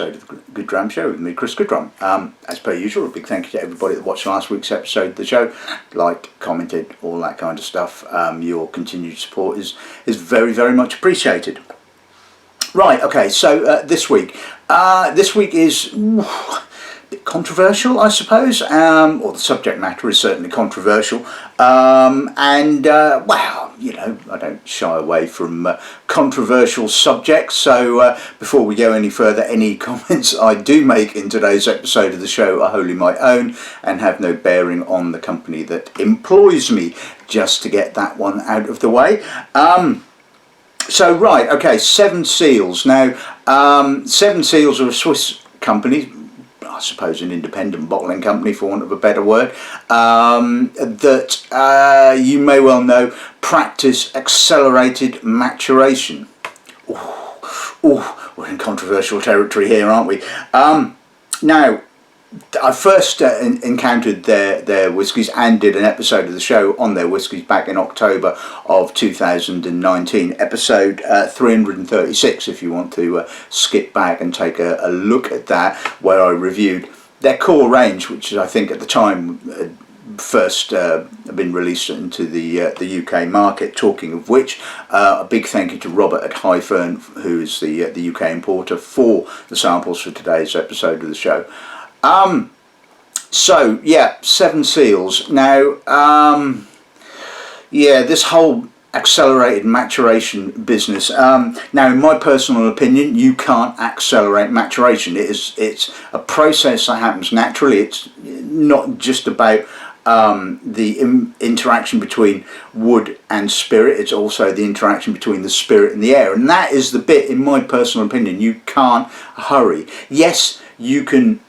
episode of the Goodrum Show with me, Chris Goodrum. As per usual, a big thank you to everybody that watched last week's episode of the show, liked, commented, all that kind of stuff. Your continued support is very, very much appreciated. Right, okay, so this week is a bit controversial, I suppose, or the subject matter is certainly controversial, well, you know, I don't shy away from controversial subjects, so before we go any further, any comments I do make in today's episode of the show are wholly my own and have no bearing on the company that employs me, just to get that one out of the way. So, right, okay, Seven Seals. Now, Seven Seals are a Swiss company, I suppose an independent bottling company for want of a better word, that you may well know practice accelerated maturation. Ooh, we're in controversial territory here, aren't we? Now, I first encountered their whiskies and did an episode of the show on their whiskies back in October of 2019, episode 336, if you want to skip back and take a look at that, where I reviewed their core range, which I think at the time had first been released into the UK market. Talking of which, a big thank you to Robert at Highfern, who is the UK importer, for the samples for today's episode of the show. So yeah, Seven Seals. Now, yeah, this whole accelerated maturation business. Now, in my personal opinion, you can't accelerate maturation. It's a process that happens naturally. It's not just about the interaction between wood and spirit. It's also the interaction between the spirit and the air, and that is the bit, in my personal opinion, you can't hurry. Yes, you can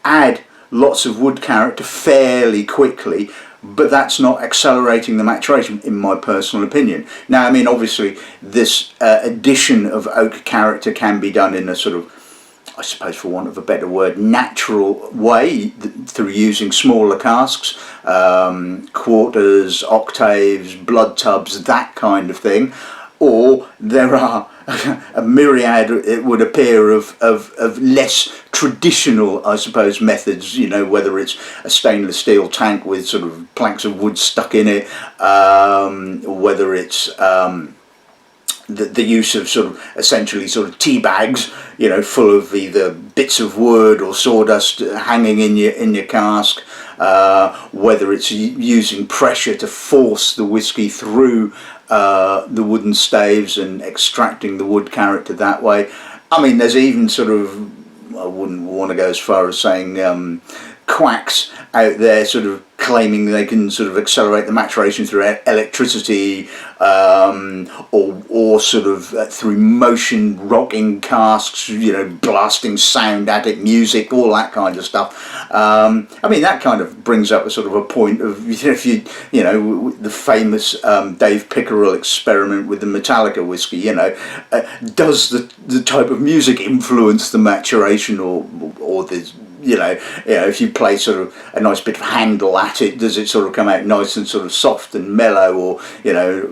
add lots of wood character fairly quickly, but that's not accelerating the maturation, in my personal opinion. Now, I mean, obviously this addition of oak character can be done in a sort of, I suppose for want of a better word, natural way, through using smaller casks, quarters, octaves, blood tubs, that kind of thing. Or there are a myriad, it would appear, of less traditional, I suppose, methods, you know, whether it's a stainless steel tank with sort of planks of wood stuck in it, or whether it's the use of sort of essentially sort of tea bags, you know, full of either bits of wood or sawdust hanging in your cask, whether it's using pressure to force the whiskey through the wooden staves and extracting the wood character that way. I mean, there's even sort of, I wouldn't want to go as far as saying quacks out there sort of claiming they can sort of accelerate the maturation through electricity, or sort of through motion, rocking casks, you know, blasting sound attic music, all that kind of stuff. I mean, that kind of brings up a sort of a point of, if you know, the famous Dave Pickerel experiment with the Metallica whiskey, you know, does the type of music influence the maturation, or the, you know, if you play sort of a nice bit of Handel at it, does it sort of come out nice and sort of soft and mellow, or, you know,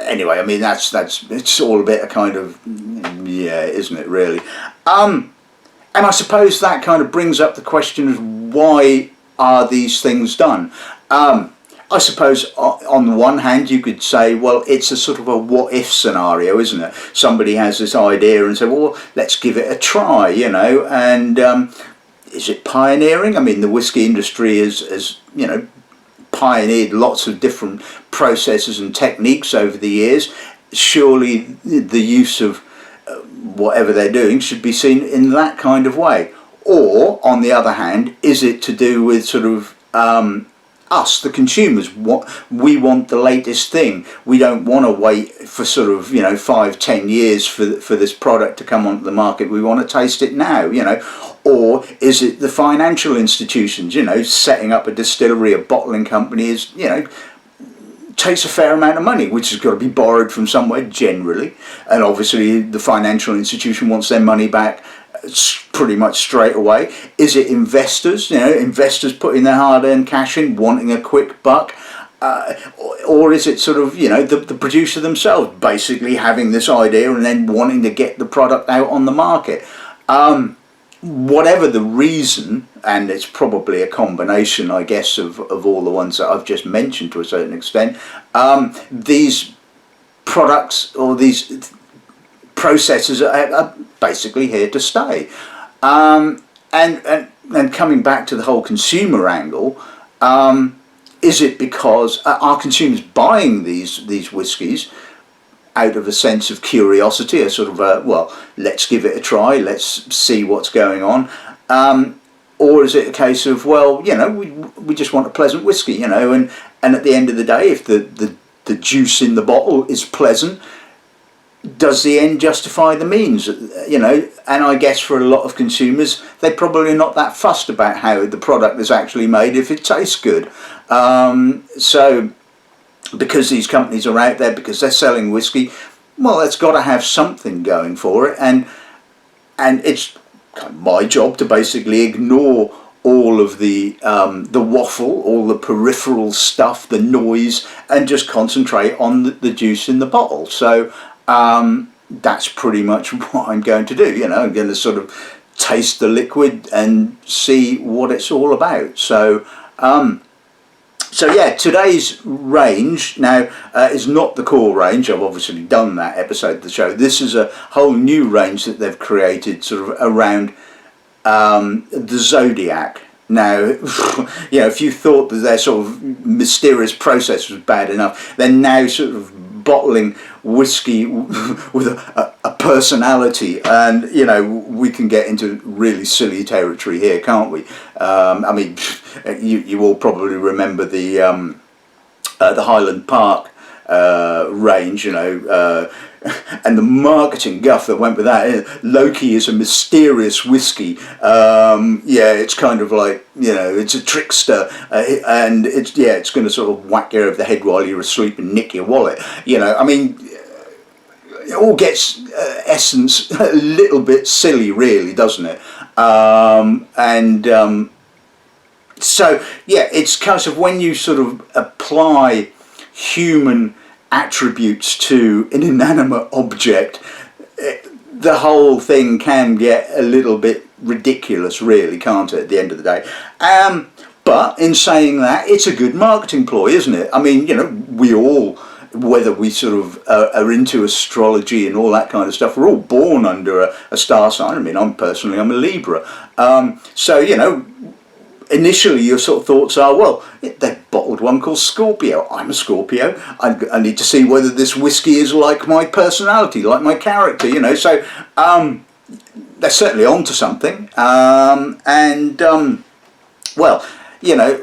anyway, I mean, that's it's all a bit of kind of, yeah, isn't it really? And I suppose that kind of brings up the question of why are these things done? I suppose on the one hand you could say, well, it's a sort of a what if scenario, isn't it? Somebody has this idea and say, well, let's give it a try, you know, and is it pioneering? I mean, the whiskey industry has, you know, pioneered lots of different processes and techniques over the years. Surely the use of whatever they're doing should be seen in that kind of way. Or, on the other hand, is it to do with sort of us, the consumers? What we want, the latest thing. We don't want to wait for sort of, you know, 5-10 years for this product to come onto the market. We want to taste it now, you know. Or is it the financial institutions, you know, setting up a distillery, a bottling company is, you know, takes a fair amount of money, which has got to be borrowed from somewhere generally, and obviously the financial institution wants their money back pretty much straight away. Is it investors, you know, investors putting their hard-earned cash in, wanting a quick buck? Or is it sort of, you know, the producer themselves basically having this idea and then wanting to get the product out on the market? Whatever the reason, and it's probably a combination, I guess, of all the ones that I've just mentioned to a certain extent, these products or these processes are basically here to stay. And coming back to the whole consumer angle, is it because are consumers buying these whiskies out of a sense of curiosity, a sort of well, let's give it a try, let's see what's going on, or is it a case of, well, you know, we just want a pleasant whiskey, you know, and at the end of the day, if the juice in the bottle is pleasant, does the end justify the means, you know? And I guess for a lot of consumers, they're probably not that fussed about how the product is actually made if it tastes good. So because these companies are out there, because they're selling whiskey, well, it's got to have something going for it, and it's kind of my job to basically ignore all of the waffle, all the peripheral stuff, the noise, and just concentrate on the juice in the bottle. So that's pretty much what I'm going to do. You know, I'm going to sort of taste the liquid and see what it's all about. So so yeah, today's range now is not the core range. I've obviously done that episode of the show. This is a whole new range that they've created sort of around the Zodiac. Now, you know, if you thought that their sort of mysterious process was bad enough, they're now sort of bottling whiskey with a personality, and you know, we can get into really silly territory here, can't we? I mean, you all probably remember the Highland Park range, you know, and the marketing guff that went with that. Loki is a mysterious whiskey. Yeah, it's kind of like, you know, it's a trickster, and it's going to sort of whack you over the head while you're asleep and nick your wallet. You know, I mean, it all gets essence a little bit silly, really, doesn't it? So yeah, it's kind of when you sort of apply human attributes to an inanimate object, the whole thing can get a little bit ridiculous, really, can't it, at the end of the day? But in saying that, it's a good marketing ploy, isn't it? I mean, you know, we all, whether we sort of are into astrology and all that kind of stuff, we're all born under a star sign. I mean, I'm a Libra. So, you know, initially your sort of thoughts are, well, they've bottled one called Scorpio. I'm a Scorpio. I need to see whether this whiskey is like my personality, like my character, you know. So they're certainly onto something. Well, you know,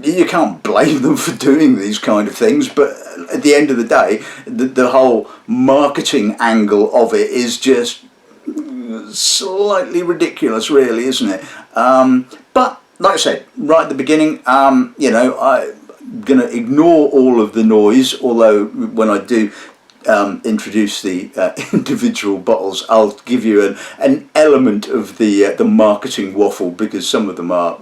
you can't blame them for doing these kind of things, but at the end of the day, the whole marketing angle of it is just slightly ridiculous, really, isn't it? But like I said right at the beginning, you know, I'm going to ignore all of the noise, although when I do introduce the individual bottles, I'll give you an element of the marketing waffle, because some of them are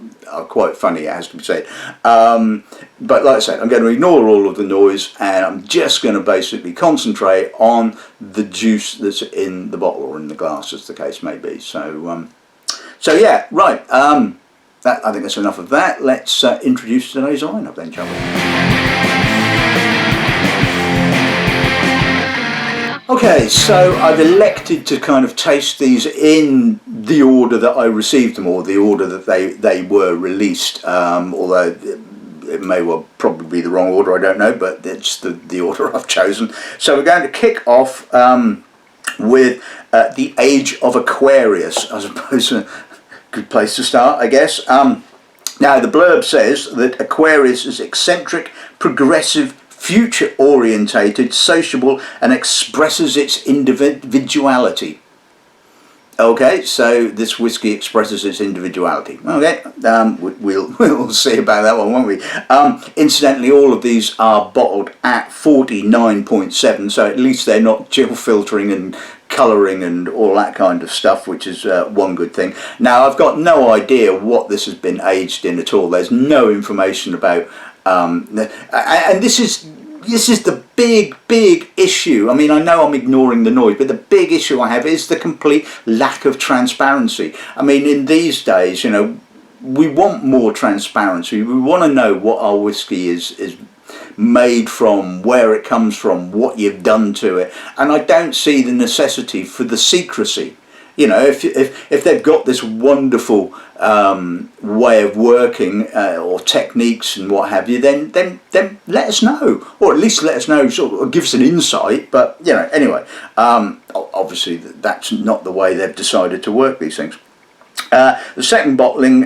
quite funny, it has to be said. But like I said, I'm going to ignore all of the noise, and I'm just going to basically concentrate on the juice that's in the bottle or in the glass, as the case may be. So yeah, right. I think that's enough of that. Let's introduce today's lineup then, shall we? Okay, so I've elected to kind of taste these in the order that I received them, or the order that they were released, although it may well probably be the wrong order, I don't know, but it's the order I've chosen. So we're going to kick off with the Age of Aquarius, I suppose. A good place to start, I guess. Now, the blurb says that Aquarius is eccentric, progressive, future-orientated, sociable, and expresses its individuality. Okay, so this whiskey expresses its individuality. Okay, we'll see about that one, won't we? Incidentally, all of these are bottled at 49.7, so at least they're not chill filtering and colouring and all that kind of stuff, which is one good thing. Now, I've got no idea what this has been aged in at all. There's no information about, and this is this is the big issue. I mean, I know I'm ignoring the noise, but the big issue I have is the complete lack of transparency. I mean, in these days, you know, we want more transparency. We want to know what our whiskey is made from, where it comes from, what you've done to it, and I don't see the necessity for the secrecy. You know, if they've got this wonderful way of working or techniques and what have you, then let us know, or at least let us know, sort of give us an insight. But you know, anyway, obviously that's not the way they've decided to work these things. The second bottling,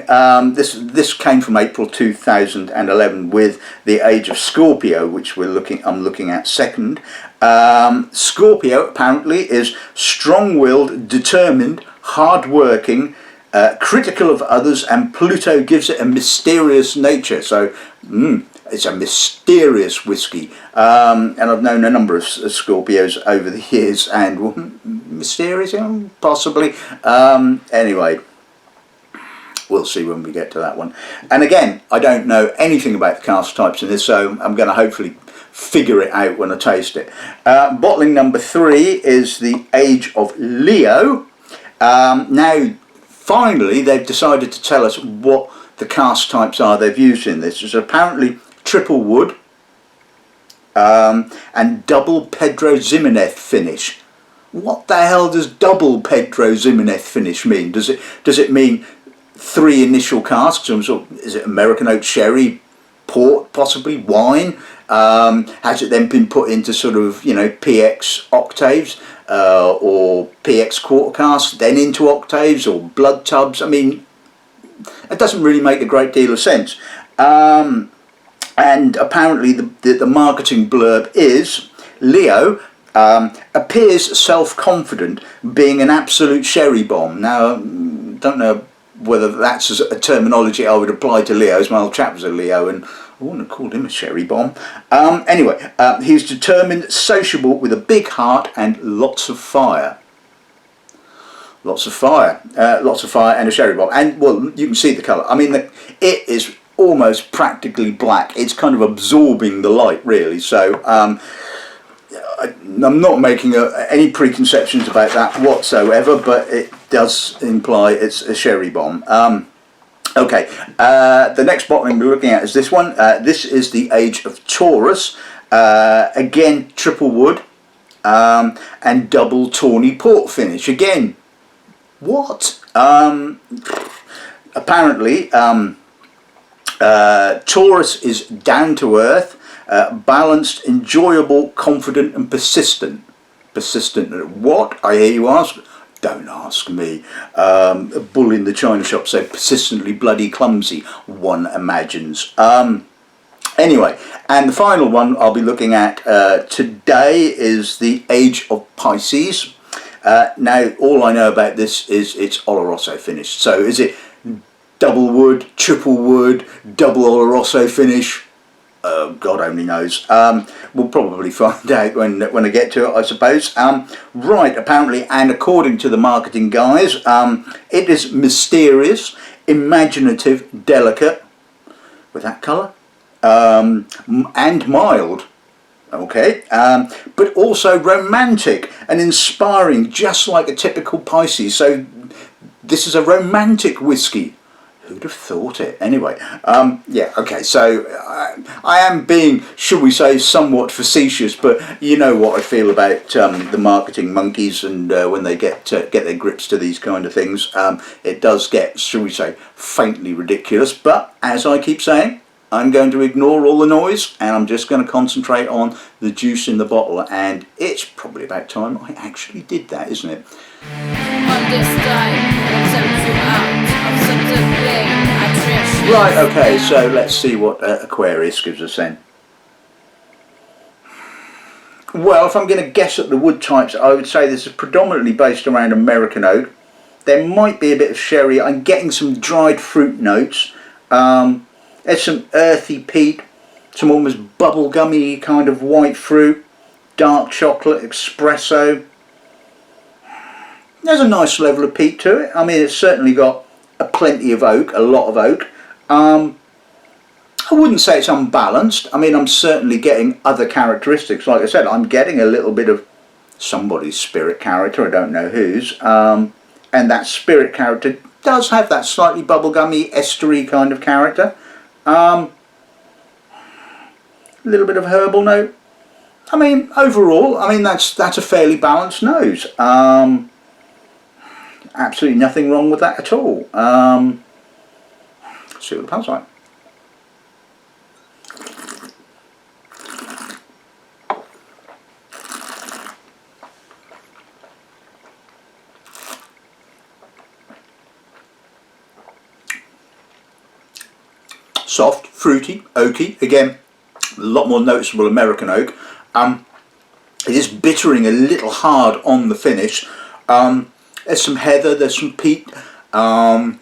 this came from April 2011 with the age of Scorpio, which I'm looking at second. Scorpio apparently is strong-willed, determined, hard-working, critical of others, and Pluto gives it a mysterious nature. So it's a mysterious whiskey, and I've known a number of Scorpios over the years, and well, mysterious, possibly. Anyway, we'll see when we get to that one. And again, I don't know anything about the cask types in this, so I'm going to hopefully figure it out when I taste it. Bottling number 3 is the age of Leo. Now, finally, they've decided to tell us what the cask types are they've used in this. It's apparently triple wood and double Pedro Ximenez finish. What the hell does double Pedro Ximenez finish mean? Does it mean 3 initial casks? Is it American oak sherry, port, possibly wine? Has it then been put into sort of, you know, PX octaves or PX quarter casks, then into octaves or blood tubs? I mean, it doesn't really make a great deal of sense. And apparently the marketing blurb is Leo appears self-confident, being an absolute sherry bomb. Now, don't know whether that's a terminology I would apply to Leos. My old chap was a Leo, and I wouldn't have called him a sherry bomb. Anyway, he's determined, sociable, with a big heart and lots of fire. Lots of fire and a sherry bomb. And, well, you can see the colour. I mean, it is almost practically black. It's kind of absorbing the light, really. So, I'm not making any preconceptions about that whatsoever, but it does imply it's a sherry bomb. Okay, the next bottling we're looking at is this one. This is the age of Taurus. Again, triple wood and double tawny port finish. Again, what? Apparently, Taurus is down to earth, balanced, enjoyable, confident, and persistent. Persistent at what, I hear you ask? Don't ask me. A bull in the china shop said persistently bloody clumsy, one imagines. Anyway, and the final one I'll be looking at today is the age of Pisces. Now, all I know about this is it's Oloroso finished. So is it double wood, triple wood, double Oloroso finish? God only knows. We'll probably find out when I get to it, I suppose. Right, apparently, and according to the marketing guys, it is mysterious, imaginative, delicate, with that colour, and mild. Okay, but also romantic and inspiring, just like a typical Pisces. So this is a romantic whiskey. Who'd have thought it? Anyway, yeah, okay, so I am being, should we say, somewhat facetious, but you know what I feel about the marketing monkeys, and when they get their grips to these kind of things, it does get, should we say, faintly ridiculous. But as I keep saying, I'm going to ignore all the noise, and I'm just going to concentrate on the juice in the bottle, and it's probably about time I actually did that, isn't it? On this day, I'll send you out. I'll send you maturation. Right, okay, so let's see what Aquarius gives us then. Well, if I'm going to guess at the wood types, I would say this is predominantly based around American oak. There might be a bit of sherry. I'm getting some dried fruit notes. There's some earthy peat, some almost bubblegummy kind of white fruit, dark chocolate, espresso. There's a nice level of peat to it. I mean, it's certainly got plenty of oak, a lot of oak. I wouldn't say it's unbalanced. I mean, I'm certainly getting other characteristics. Like I said, I'm getting a little bit of somebody's spirit character, I don't know whose, and that spirit character does have that slightly bubblegummy, estery kind of character. A little bit of herbal note. I mean, overall, I mean, that's a fairly balanced nose. Absolutely nothing wrong with that at all. See what the pulse like. Soft, fruity, oaky. Again, a lot more noticeable American oak. It is bittering a little hard on the finish. There's some heather, there's some peat. Nice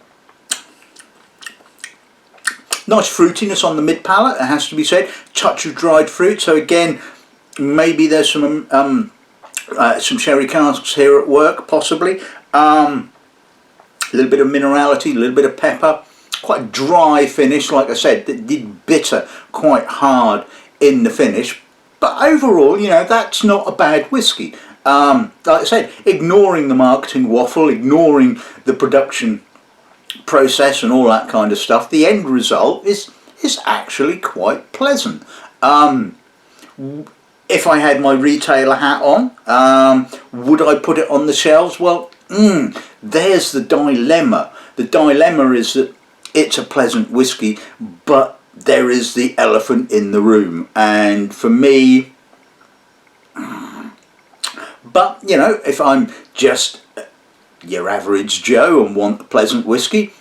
fruitiness on the mid palate, it has to be said. Touch of dried fruit. So again, maybe there's some sherry casks here at work, possibly. A little bit of minerality, a little bit of pepper. Quite a dry finish, like I said. It did bitter quite hard in the finish. But overall, you know, that's not a bad whiskey. Like I said, ignoring the marketing waffle, ignoring the production process and all that kind of stuff, the end result is actually quite pleasant. If I had my retailer hat on, would I put it on the shelves? Well, there's the dilemma. The dilemma is that it's a pleasant whiskey, but there is the elephant in the room. And for me, but you know, if I'm just your average Joe and want a pleasant whiskey,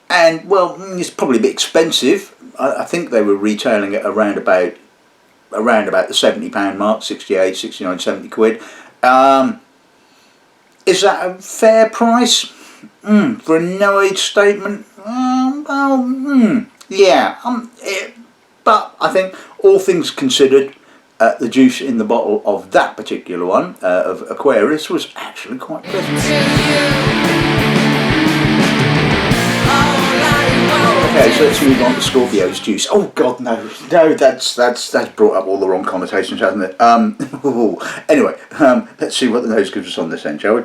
and well, it's probably a bit expensive. I think they were retailing it around about the £70 mark, 68, 69, 70 quid. Is that a fair price for a no age statement? Yeah. But I think all things considered, the juice in the bottle of that particular one, of Aquarius, was actually quite pleasant. Okay, so let's move on to Scorpio's juice. Oh God, no, that's brought up all the wrong connotations, hasn't it? Anyway, let's see what the nose gives us on this end, shall we?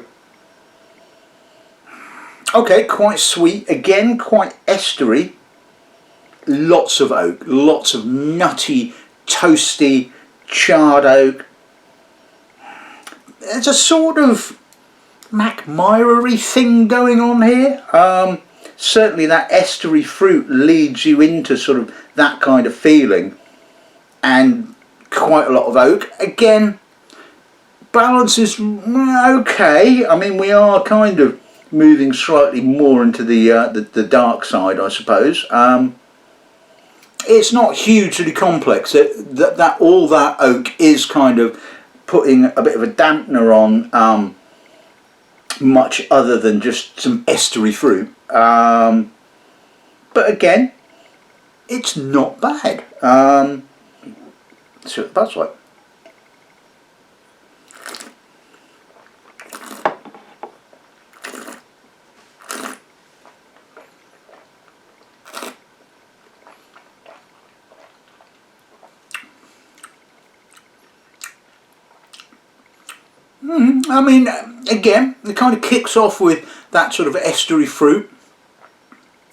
Okay, quite sweet, again, quite estery. Lots of oak, lots of nutty, toasty, charred oak. There's a sort of Macmyra-y thing going on here. Certainly that estery fruit leads you into sort of that kind of feeling, and quite a lot of oak. Again, balance is okay. I mean, we are kind of moving slightly more into the dark side, I suppose. It's not hugely complex. All that oak is kind of putting a bit of a dampener on much other than just some estery fruit. But again, it's not bad. See what the buzz's like. I mean, again, it kind of kicks off with that sort of estery fruit,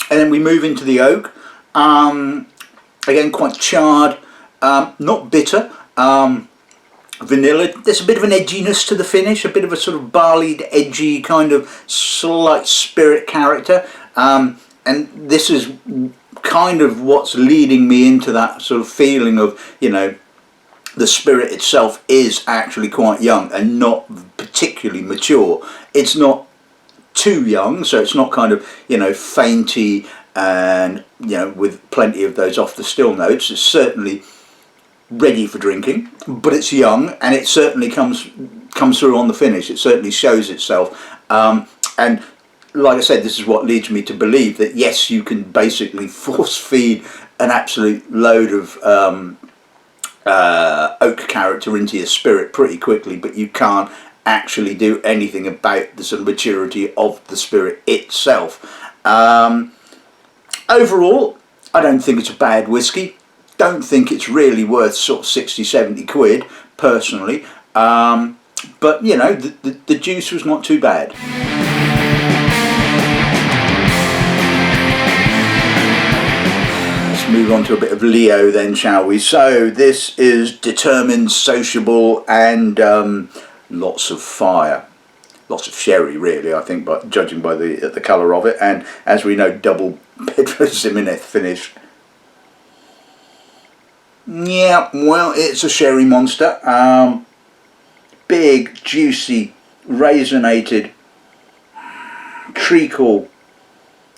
and then we move into the oak. Again, quite charred, not bitter, vanilla. There's a bit of an edginess to the finish, a bit of a sort of barleyed, edgy kind of slight spirit character, and this is kind of what's leading me into that sort of feeling of, you know, the spirit itself is actually quite young and not particularly mature. It's not too young, so it's not kind of, you know, fainty and, you know, with plenty of those off the still notes. It's certainly ready for drinking, but it's young, and it certainly comes through on the finish. It certainly shows itself, and like I said, this is what leads me to believe that yes, you can basically force feed an absolute load of oak character into your spirit pretty quickly, but you can't actually do anything about the sort of maturity of the spirit itself. Overall, I don't think it's a bad whiskey. Don't think it's really worth sort of 60, 70 quid, personally. But, you know, the juice was not too bad. Let's move on to a bit of Leo then, shall we? So this is determined, sociable, and lots of fire. Lots of sherry, really, I think, but judging by the colour of it. And as we know, double Pedro Ximenez finish. Yeah, well, it's a sherry monster. Big, juicy, raisinated, treacle,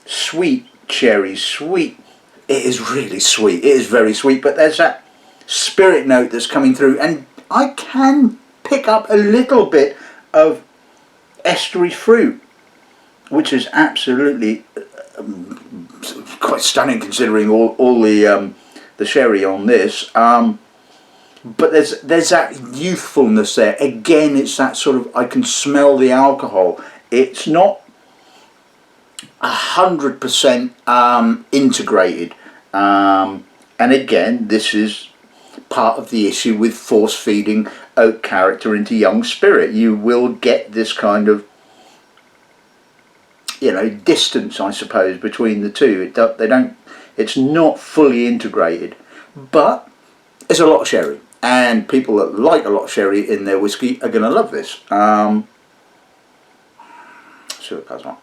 sweet cherry, sweet. It is really sweet. It is very sweet, but there's that spirit note that's coming through, and I can pick up a little bit of estery fruit, which is absolutely quite stunning considering all the sherry on this. But there's that youthfulness there. Again, it's that sort of, I can smell the alcohol. It's not 100% integrated. And again, this is part of the issue with force feeding oak character into young spirit. You will get this kind of, you know, distance, I suppose, between the two. It's not fully integrated, but there's a lot of sherry, and people that like a lot of sherry in their whiskey are going to love this. See what goes on.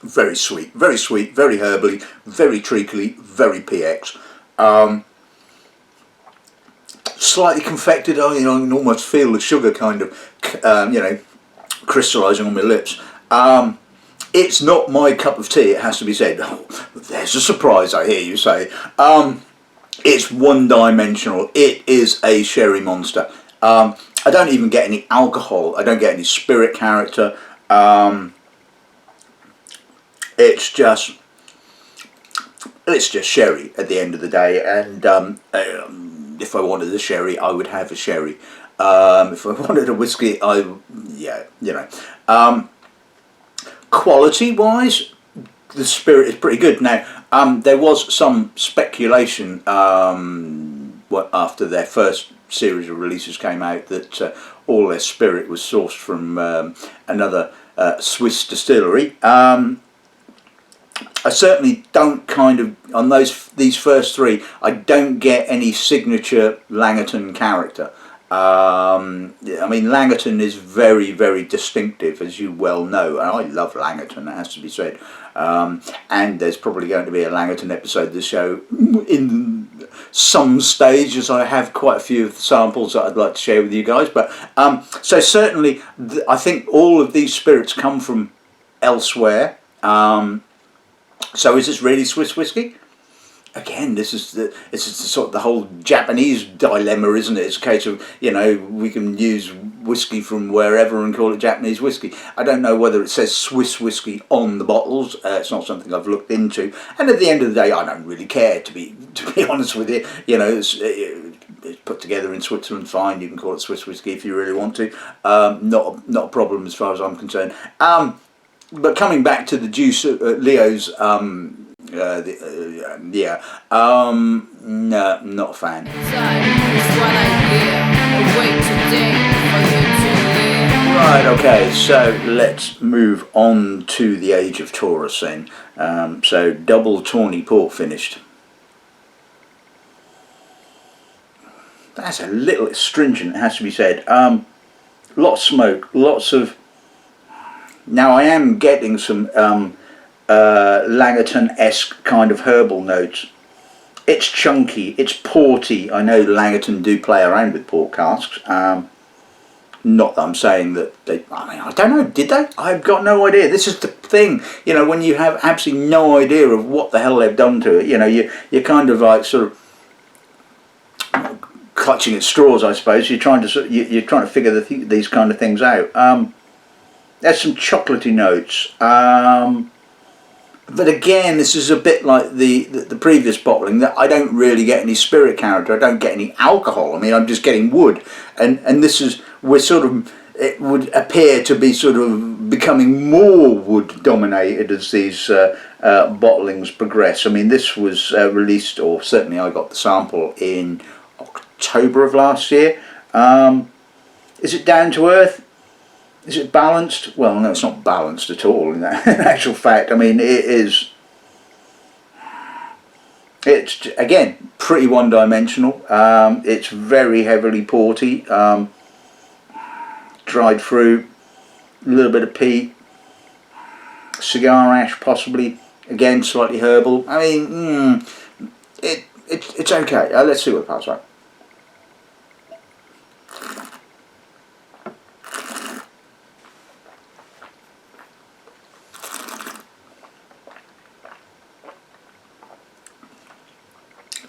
Very sweet, very herbally, very treacly, very PX. Slightly confected. You know, I can almost feel the sugar kind of, you know, crystallising on my lips. It's not my cup of tea, it has to be said. Oh, there's a surprise, I hear you say. It's one-dimensional. It is a sherry monster. I don't even get any alcohol. I don't get any spirit character. It's just sherry at the end of the day, and if I wanted a sherry, I would have a sherry. If I wanted a whiskey, yeah, you know. Quality wise, the spirit is pretty good. Now, there was some speculation after their first series of releases came out that all their spirit was sourced from another Swiss distillery. I certainly don't kind of, on these first three, I don't get any signature Langerton character. I mean, Langerton is very, very distinctive, as you well know, and I love Langerton, that has to be said. And there's probably going to be a Langerton episode of the show in some stage, as I have quite a few of the samples that I'd like to share with you guys. But so certainly, I think all of these spirits come from elsewhere. So is this really Swiss whiskey? Again, this is the sort of the whole Japanese dilemma, isn't it? It's a case of, you know, we can use whiskey from wherever and call it Japanese whiskey. I don't know whether it says Swiss whiskey on the bottles. It's not something I've looked into. And at the end of the day, I don't really care, to be honest with you. You know, it's put together in Switzerland, fine. You can call it Swiss whiskey if you really want to. Not a problem as far as I'm concerned. But coming back to the juice, Leo's. No, not a fan. Right, okay, so let's move on to the age of Taurus then. So double tawny port finished. That's a little astringent, it has to be said. Lots of smoke, lots of... Now I am getting some Langerton-esque kind of herbal notes. It's chunky, it's porty. I know Langerton do play around with port casks. Not that I'm saying that they, I mean, I don't know, did they? I've got no idea. This is the thing, you know, when you have absolutely no idea of what the hell they've done to it, you know, you're kind of like sort of clutching at straws, I suppose. You're trying to figure these kind of things out. There's some chocolatey notes. But again, this is a bit like the previous bottling, that I don't really get any spirit character. I don't get any alcohol. I mean, I'm just getting wood, and this is, we're sort of, it would appear to be sort of becoming more wood dominated as these bottlings progress. I mean, this was released, or certainly I got the sample in October of last year. Is it down to earth? Is it balanced? Well, no, it's not balanced at all in actual fact. I mean, it's again pretty one-dimensional. It's very heavily porty, dried fruit, a little bit of peat, cigar ash possibly, again slightly herbal. I mean, it's okay. Let's see what it passes like.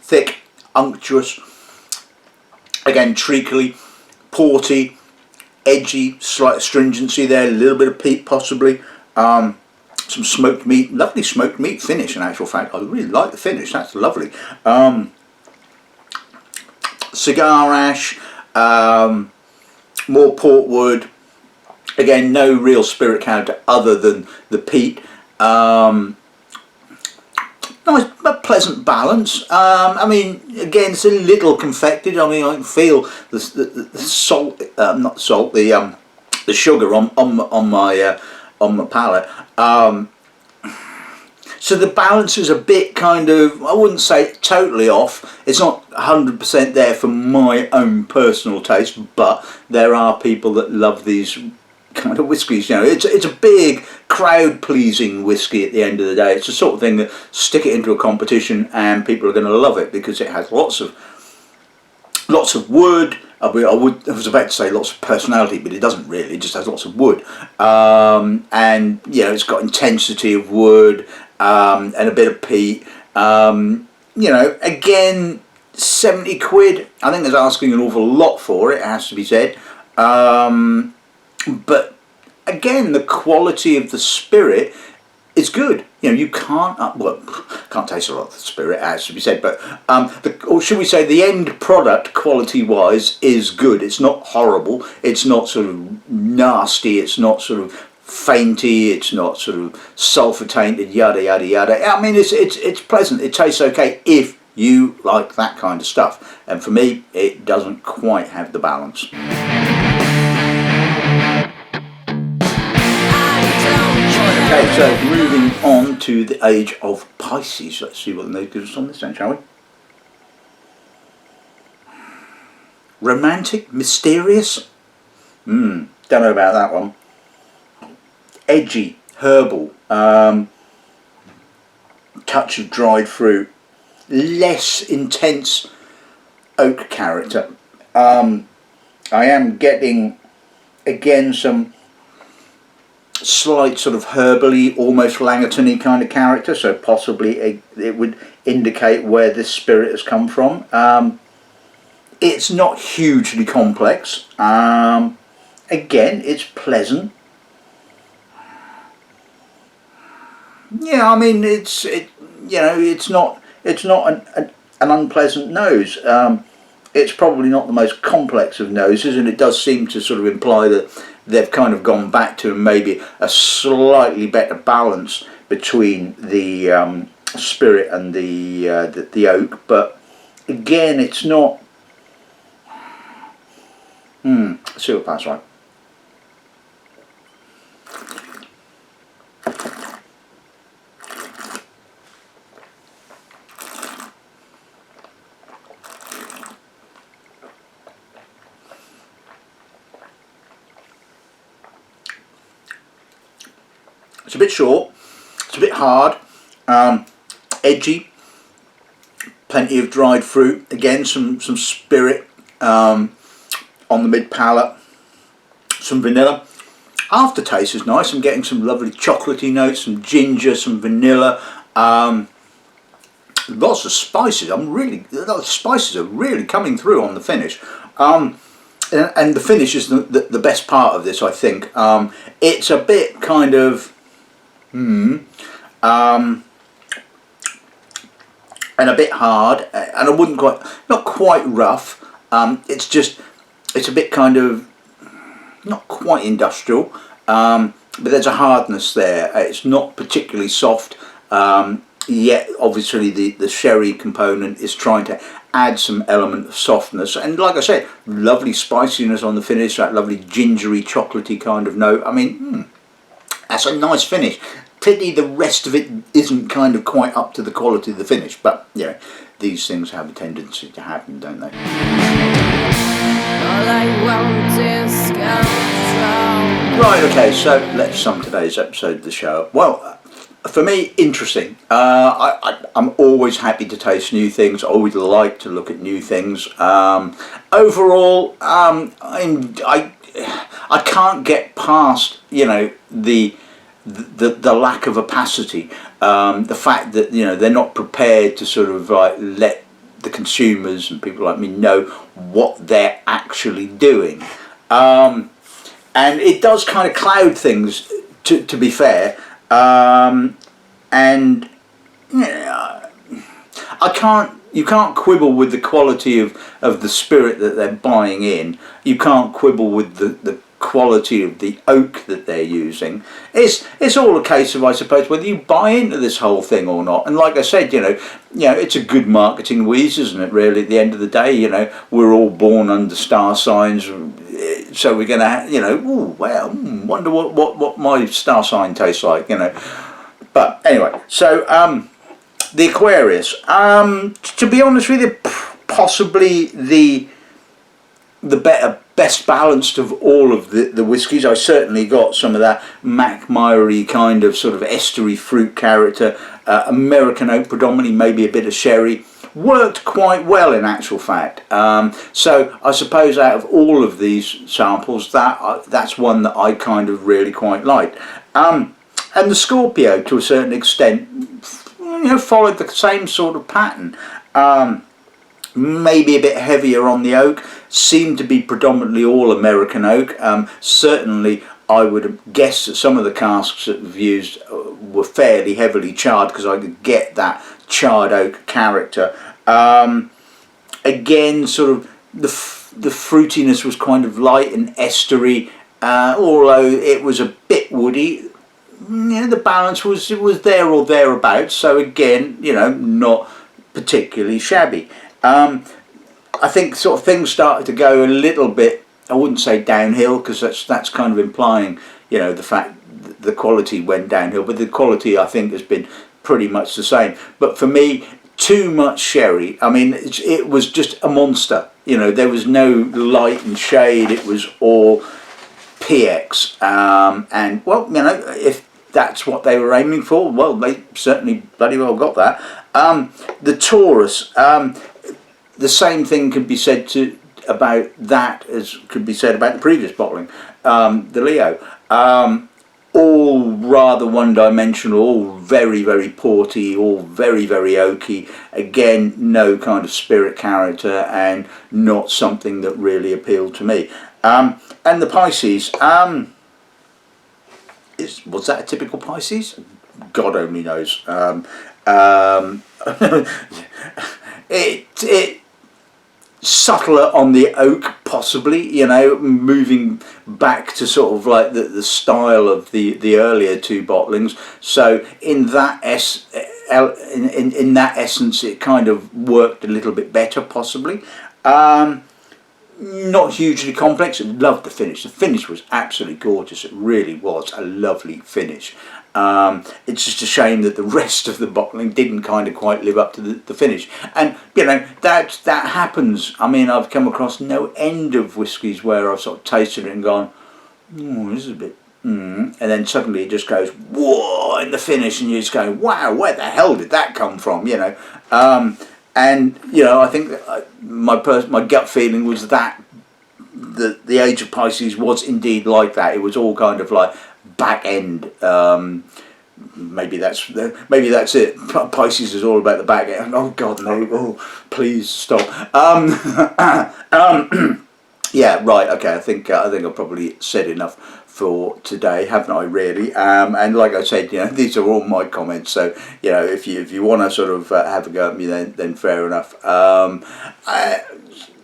Thick, unctuous, again treacly, porty, edgy, slight astringency there, a little bit of peat possibly, some smoked meat, lovely smoked meat finish in actual fact. I really like the finish, that's lovely. Cigar ash, more portwood, again no real spirit character other than the peat. Nice, a pleasant balance. I mean, again, it's a little confected. I mean, I can feel the salt, not the salt, the sugar on my palate. So the balance is a bit kind of, I wouldn't say totally off. It's not 100% there for my own personal taste, but there are people that love these kind of whiskies. You know, it's a big crowd-pleasing whiskey at the end of the day. It's the sort of thing that stick it into a competition and people are going to love it because it has lots of wood. I was about to say lots of personality, but it doesn't really. It just has lots of wood, and you know, it's got intensity of wood and a bit of peat. You know, again, 70 quid. I think there's asking an awful lot for it. It has to be said. But again, the quality of the spirit is good. You know, you can't taste a lot of the spirit, as to be said, but or should we say, the end product, quality-wise, is good. It's not horrible. It's not sort of nasty. It's not sort of fainty. It's not sort of sulfur-tainted. Yada yada yada. I mean, it's pleasant. It tastes okay if you like that kind of stuff. And for me, it doesn't quite have the balance. Okay, so moving on to the age of Pisces. Let's see what the note gives us on this then, shall we? Romantic, mysterious? Don't know about that one. Edgy, herbal, touch of dried fruit, less intense oak character. I am getting, again, some slight sort of herbally, almost Langerton-y kind of character, so possibly it would indicate where this spirit has come from. It's not hugely complex. Again, it's pleasant. Yeah, I mean, it's not an unpleasant nose. It's probably not the most complex of noses, and it does seem to sort of imply that they've kind of gone back to maybe a slightly better balance between the spirit and the oak. But again, it's not. Let's see what that's like. It's a bit short, it's a bit hard, edgy, plenty of dried fruit, again some spirit on the mid palate, some vanilla. Aftertaste is nice. I'm getting some lovely chocolatey notes, some ginger, some vanilla, lots of spices. The spices are really coming through on the finish. And the finish is the best part of this, I think. It's a bit kind of and a bit hard, and I wouldn't quite, not quite rough. It's a bit kind of, not quite industrial, but there's a hardness there. It's not particularly soft, yet obviously the sherry component is trying to add some element of softness, and like I said, lovely spiciness on the finish, that lovely gingery chocolatey kind of note. I mean, that's a nice finish. Pity the rest of it isn't kind of quite up to the quality of the finish, but you know, these things have a tendency to happen, don't they? All I want is control. Right, okay, so let's sum today's episode of the show. Well, for me, interesting. I'm always happy to taste new things. I always like to look at new things. Overall, I can't get past, you know, the lack of opacity, the fact that, you know, they're not prepared to sort of like let the consumers and people like me know what they're actually doing, and it does kind of cloud things, to be fair, and you can't quibble with the quality of the spirit that they're buying in. You can't quibble with the quality of the oak that they're using. It's all a case of, I suppose, whether you buy into this whole thing or not. And like I said, you know, it's a good marketing wheeze, isn't it? Really, at the end of the day, you know, we're all born under star signs, so we're gonna, you know, wonder what my star sign tastes like, you know. But anyway, so the Aquarius, to be honest with you, possibly the best balanced of all of the whiskies. I certainly got some of that Mackmire-y kind of sort of estery fruit character, American oak predominantly, maybe a bit of sherry. Worked quite well in actual fact. So I suppose out of all of these samples, that's one that I kind of really quite liked. And the Scorpio, to a certain extent, you know, followed the same sort of pattern. Maybe a bit heavier on the oak, seemed to be predominantly all American oak. Certainly I would guess that some of the casks that we've used were fairly heavily charred, because I could get that charred oak character. Again, sort of the fruitiness was kind of light and estery, although it was a bit woody. You know, the balance was there or thereabouts, so again, you know, not particularly shabby. I think sort of things started to go a little bit, I wouldn't say downhill, because that's kind of implying, you know, the fact that the quality went downhill, but the quality I think has been pretty much the same. But for me, too much sherry. I mean, it was just a monster, you know, there was no light and shade, it was all PX, and well, you know, if that's what they were aiming for, well, they certainly bloody well got that. The Taurus, the same thing could be said about that as could be said about the previous bottling, the Leo. All rather one-dimensional, all very, very porty, all very, very oaky. Again, no kind of spirit character, and not something that really appealed to me. And the Pisces, was that a typical Pisces? God only knows. It subtler on the oak, possibly, you know, moving back to sort of like the style of the earlier two bottlings. So in that in that essence, it kind of worked a little bit better, possibly. Not hugely complex. I loved the finish. The finish was absolutely gorgeous. It really was a lovely finish. It's just a shame that the rest of the bottling didn't kind of quite live up to the finish. And, you know, that happens. I mean, I've come across no end of whiskies where I've sort of tasted it and gone, oh, this is a bit, and then suddenly it just goes, whoa, in the finish, and you just go, wow, where the hell did that come from, you know? And, you know, I think that my gut feeling was that the Age of Pisces was indeed like that. It was all kind of like back end. Maybe that's it. Pisces is all about the back end. Oh God, no! Oh, please stop. Yeah, right. Okay, I think I've probably said enough for today, haven't I? Really. And like I said, these are all my comments. So if you want to sort of have a go at me, then fair enough.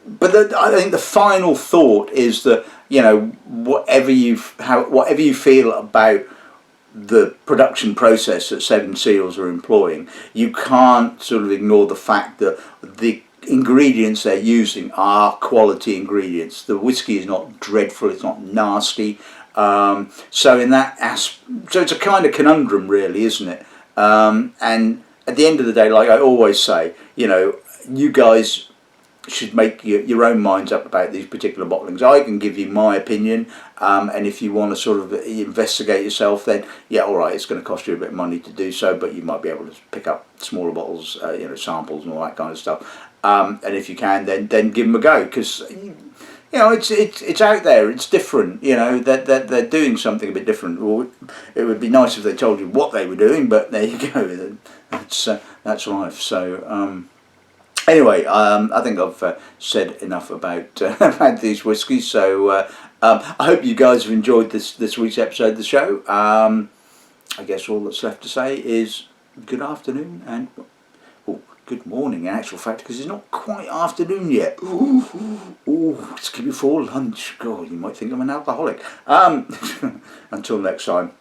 But I think the final thought is that whatever you feel about the production process that Seven Seals are employing, you can't sort of ignore the fact that the ingredients they're using are quality ingredients. The whiskey is not dreadful, it's not nasty. So it's a kind of conundrum, really, isn't it? And at the end of the day, like I always say, you guys should make your own minds up about these particular bottlings. I can give you my opinion, and if you want to sort of investigate yourself, then yeah, all right, it's going to cost you a bit of money to do so, but you might be able to pick up smaller bottles, samples and all that kind of stuff. And if you can, then give them a go, because it's out there, it's different. That they're doing something a bit different. Well, it would be nice if they told you what they were doing, but there you go. That's life. So. Anyway, I think I've said enough about about these whiskies. So I hope you guys have enjoyed this week's episode of the show. I guess all that's left to say is good afternoon and good morning, in actual fact, because it's not quite afternoon yet. It's before lunch. God, you might think I'm an alcoholic. Until next time.